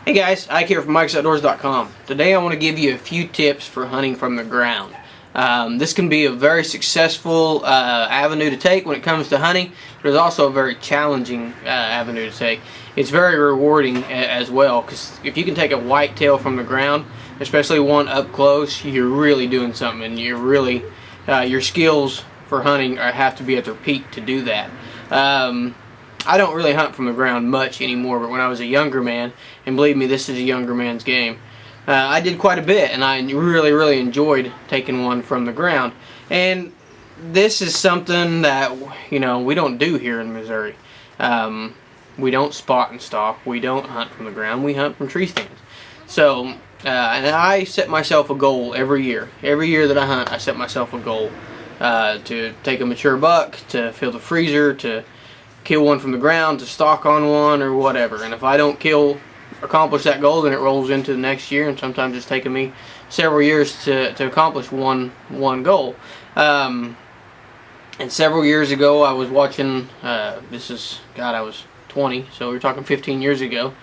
Hey guys, Ike here from Mike'sOutdoors.com. Today I want to give you a few tips for hunting from the ground. This can be a very successful avenue to take when it comes to hunting, but it's also a very challenging avenue to take. It's very rewarding as well, because if you can take a whitetail from the ground, especially one up close, you're really doing something, and you're really your skills for hunting have to be at their peak to do that. I don't really hunt from the ground much anymore, but when I was a younger man, and believe me, this is a younger man's game, I did quite a bit, and I really enjoyed taking one from the ground. And this is something that, you know, we don't do here in Missouri. We don't spot and stalk. We don't hunt from the ground. We hunt from tree stands. So, and I set myself a goal every year. Every year that I hunt, I set myself a goal to take a mature buck, to fill the freezer, to kill one from the ground, to stalk on one, or whatever. And if I don't accomplish that goal, then it rolls into the next year, and sometimes it's taken me several years to accomplish one goal. And several years ago, I was watching, I was 20, so we're talking 15 years ago,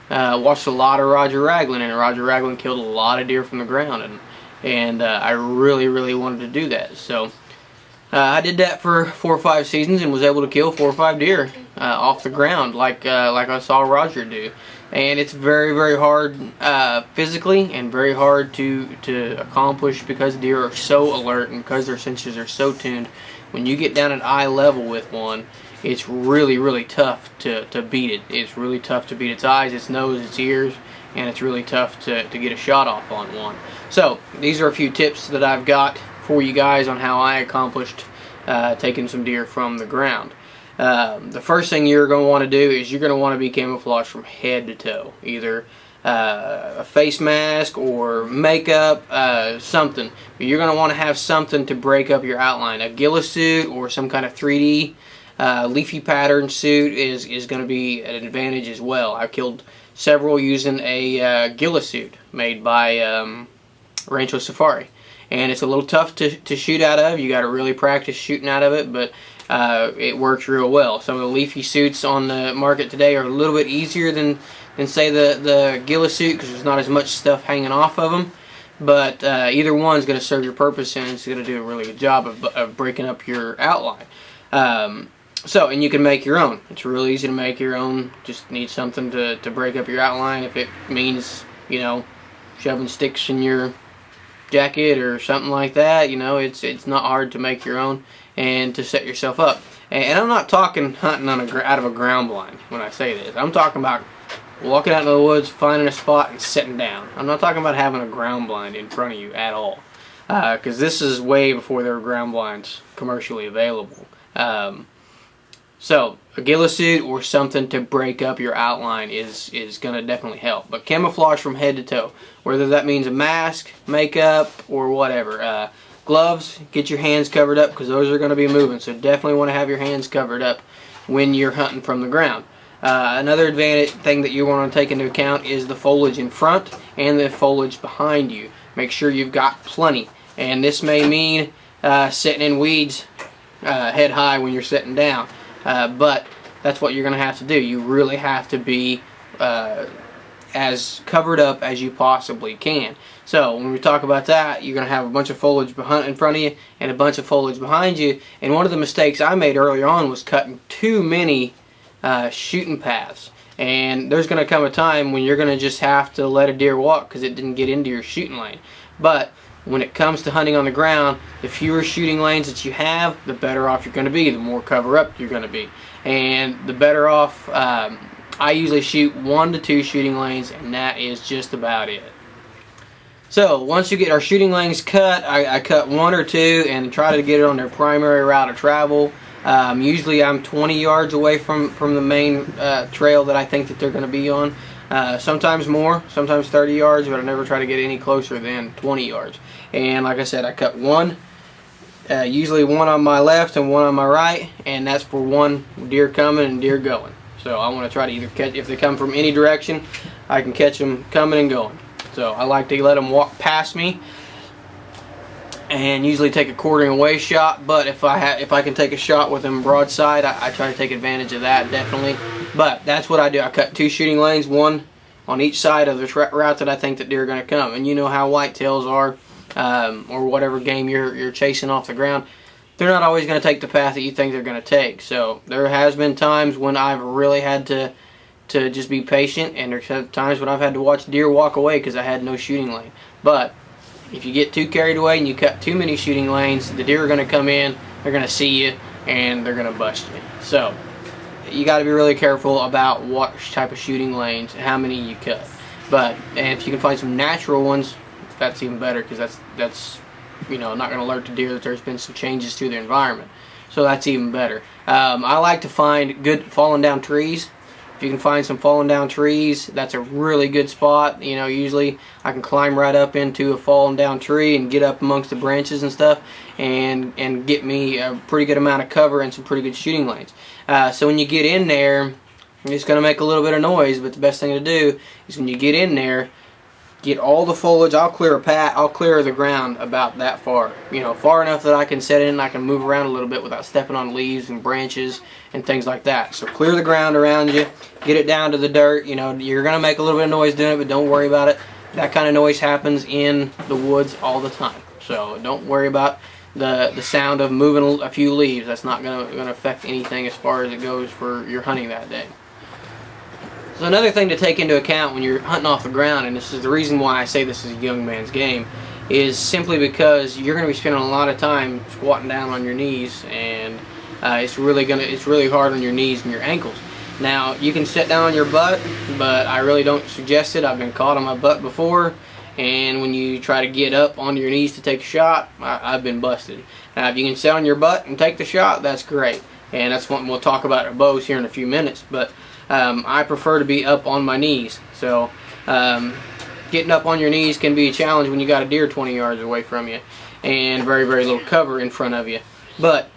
watched a lot of Roger Raglan, and Roger Raglan killed a lot of deer from the ground, and I really wanted to do that. So I did that for 4 or 5 seasons and was able to kill 4 or 5 deer off the ground, like I saw Roger do. And it's very hard physically, and very hard to accomplish, because deer are so alert and because their senses are so tuned. When you get down at eye level with one, it's really tough to beat it. It's really tough to beat its eyes, its nose, its ears, and it's really tough to get a shot off on one. So these are a few tips that I've got for you guys on how I accomplished taking some deer from the ground. The first thing you're going to want to do is you're going to want to be camouflaged from head to toe. Either a face mask or makeup, something. But you're going to want to have something to break up your outline. A ghillie suit or some kind of 3D leafy pattern suit is going to be an advantage as well. I've killed several using a ghillie suit made by Rancho Safari. And it's a little tough to shoot out of. You got to really practice shooting out of it, but it works real well. Some of the leafy suits on the market today are a little bit easier than say the ghillie suit, because there's not as much stuff hanging off of them. But either one's going to serve your purpose, and it's going to do a really good job of breaking up your outline. And you can make your own. It's real easy to make your own. Just need something to break up your outline. If it means, you know, shoving sticks in your jacket or something like that, you know, it's not hard to make your own and to set yourself up. And I'm not talking hunting out of a ground blind when I say this. I'm talking about walking out into the woods, finding a spot, and sitting down. I'm not talking about having a ground blind in front of you at all, because this is way before there were ground blinds commercially available. So a ghillie suit or something to break up your outline is going to definitely help. But camouflage from head to toe, whether that means a mask, makeup, or whatever. Gloves, get your hands covered up, because those are going to be moving. So definitely want to have your hands covered up when you're hunting from the ground. Another thing that you want to take into account is the foliage in front and the foliage behind you. Make sure you've got plenty. And this may mean sitting in weeds head high when you're sitting down. But that's what you're going to have to do. You really have to be as covered up as you possibly can. So when we talk about that, you're going to have a bunch of foliage in front of you and a bunch of foliage behind you. And one of the mistakes I made earlier on was cutting too many shooting paths. And there's going to come a time when you're going to just have to let a deer walk because it didn't get into your shooting lane. But when it comes to hunting on the ground, the fewer shooting lanes that you have, the better off you're going to be, the more cover up you're going to be. And the better off, I usually shoot 1 to 2 shooting lanes, and that is just about it. So once you get our shooting lanes cut, I cut 1 or 2 and try to get it on their primary route of travel. Usually I'm 20 yards away from the main trail that I think that they're going to be on. Sometimes more, sometimes 30 yards, but I never try to get any closer than 20 yards. And like I said, I cut 1, usually 1 on my left and 1 on my right, and that's for 1 deer coming and deer going. So I want to try to either catch, if they come from any direction, I can catch them coming and going. So I like to let them walk past me and usually take a quartering away shot, but if I can take a shot with them broadside, I try to take advantage of that, definitely. But that's what I do. I cut 2 shooting lanes, one on each side of the route that I think that deer are going to come. And you know how whitetails are, or whatever game you're chasing off the ground. They're not always going to take the path that you think they're going to take. So there has been times when I've really had to just be patient, and there's times when I've had to watch deer walk away because I had no shooting lane. But if you get too carried away and you cut too many shooting lanes, the deer are going to come in, they're going to see you, and they're going to bust you. So you got to be really careful about what type of shooting lanes and how many you cut. And if you can find some natural ones, that's even better, because that's you know, not going to alert the deer that there's been some changes to their environment. So that's even better. I like to find good fallen down trees. If you can find some fallen down trees, that's a really good spot. You know, usually I can climb right up into a fallen down tree and get up amongst the branches and stuff, and get me a pretty good amount of cover and some pretty good shooting lanes. So when you get in there, it's going to make a little bit of noise, but the best thing to do is when you get in there, get all the foliage. I'll clear the ground about that far, you know, far enough that I can set in and I can move around a little bit without stepping on leaves and branches and things like that. So clear the ground around you, get it down to the dirt. You know, you're gonna make a little bit of noise doing it, but don't worry about it. That kind of noise happens in the woods all the time. So don't worry about the sound of moving a few leaves. That's not gonna affect anything as far as it goes for your hunting that day. So another thing to take into account when you're hunting off the ground, and this is the reason why I say this is a young man's game, is simply because you're going to be spending a lot of time squatting down on your knees, and it's really hard on your knees and your ankles. Now you can sit down on your butt, but I really don't suggest it. I've been caught on my butt before, and when you try to get up on your knees to take a shot, I've been busted. Now if you can sit on your butt and take the shot, that's great, and that's what we'll talk about our bows here in a few minutes. But I prefer to be up on my knees. So getting up on your knees can be a challenge when you got a deer 20 yards away from you and very, very little cover in front of you. But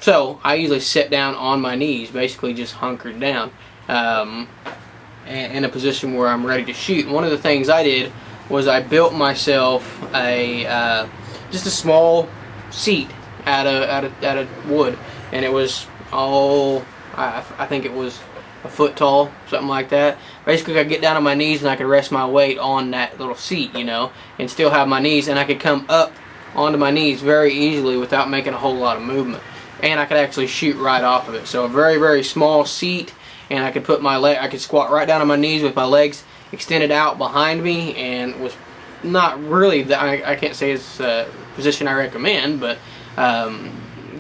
so I usually sit down on my knees, basically just hunkered down, in a position where I'm ready to shoot. And one of the things I did was I built myself just a small seat out of wood, and it was all, I think it was a foot tall, something like that. Basically I could get down on my knees and I could rest my weight on that little seat, you know, and still have my knees, and I could come up onto my knees very easily without making a whole lot of movement, and I could actually shoot right off of it. So a very, very small seat, and I could put I could squat right down on my knees with my legs extended out behind me, and was not really I can't say it's a position I recommend, but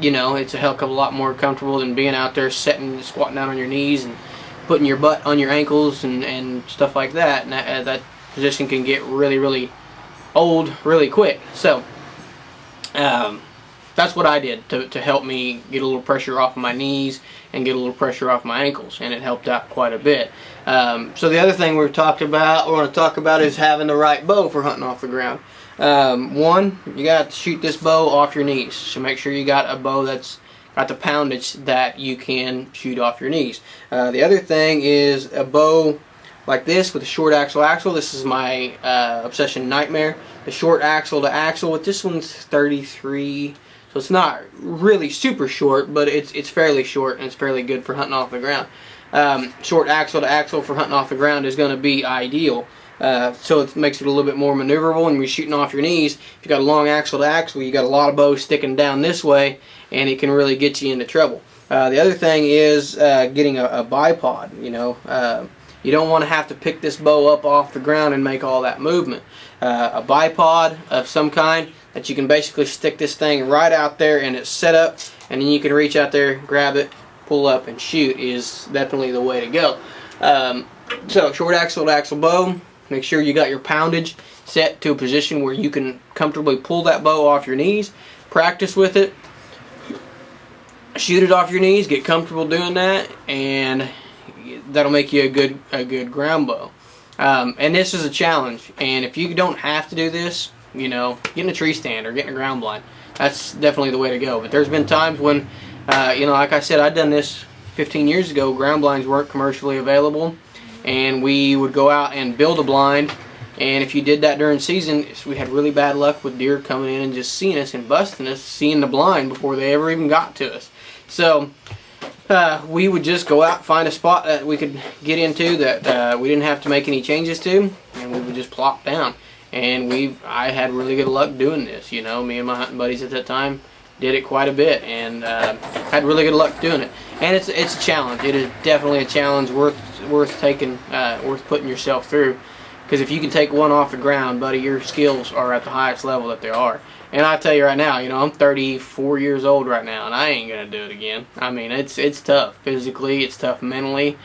you know, it's a hell of a lot more comfortable than being out there squatting down on your knees and putting your butt on your ankles and stuff like that. And that position can get really, really old really quick. So that's what I did to help me get a little pressure off of my knees and get a little pressure off my ankles, and it helped out quite a bit. So the other thing we're going to talk about is having the right bow for hunting off the ground. One, you got to shoot this bow off your knees, so make sure you got a bow that's got the poundage that you can shoot off your knees. The other thing is a bow like this with a short axle. This is my obsession nightmare. The short axle to axle with this one's 33, so it's not really super short, but it's fairly short, and it's fairly good for hunting off the ground. Short axle to axle for hunting off the ground is going to be ideal. So it makes it a little bit more maneuverable when you're shooting off your knees. If you got a long axle to axle, you got a lot of bows sticking down this way, and it can really get you into trouble. The other thing is getting a bipod. You know, you don't want to have to pick this bow up off the ground and make all that movement. A bipod of some kind that you can basically stick this thing right out there, and it's set up, and then you can reach out there, grab it, pull up, and shoot is definitely the way to go. So short axle to axle bow. Make sure you got your poundage set to a position where you can comfortably pull that bow off your knees. Practice with it. Shoot it off your knees. Get comfortable doing that, and that'll make you a good ground bow. And this is a challenge. And if you don't have to do this, you know, getting a tree stand or getting a ground blind, that's definitely the way to go. But there's been times when, you know, like I said, I'd done this 15 years ago. Ground blinds weren't commercially available, and we would go out and build a blind, and if you did that during season, we had really bad luck with deer coming in and just seeing us and busting us, seeing the blind before they ever even got to us. So we would just go out and find a spot that we could get into that we didn't have to make any changes to, and we would just plop down. And I had really good luck doing this. You know, me and my hunting buddies at that time did it quite a bit, and had really good luck doing it. And it's a challenge. It is definitely a challenge worth taking, worth putting yourself through. Because if you can take one off the ground, buddy, your skills are at the highest level that they are. And I tell you right now, you know, I'm 34 years old right now, and I ain't gonna do it again. I mean, it's tough physically, it's tough mentally.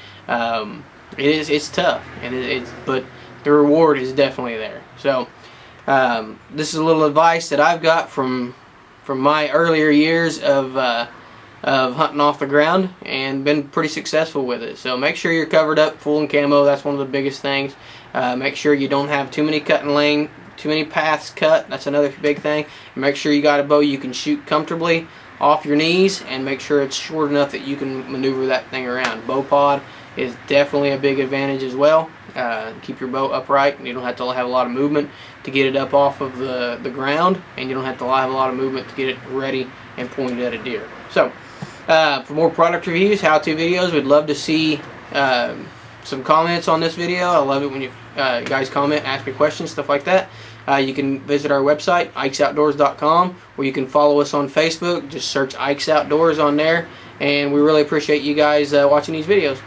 It's tough, and but the reward is definitely there. So this is a little advice that I've got from my earlier years of hunting off the ground, and been pretty successful with it. So make sure you're covered up full in camo. That's one of the biggest things. Make sure you don't have too many cutting lane, too many paths cut. That's another big thing. And make sure you got a bow you can shoot comfortably off your knees, and make sure it's short enough that you can maneuver that thing around. Bow pod is definitely a big advantage as well. Keep your bow upright, and you don't have to have a lot of movement to get it up off of the ground, and you don't have to have a lot of movement to get it ready and pointed at a deer. So for more product reviews, how-to videos, we'd love to see some comments on this video. I love it when you guys comment, ask me questions, stuff like that. You can visit our website, ikesoutdoors.com, or you can follow us on Facebook. Just search Ike's Outdoors on there, and we really appreciate you guys watching these videos.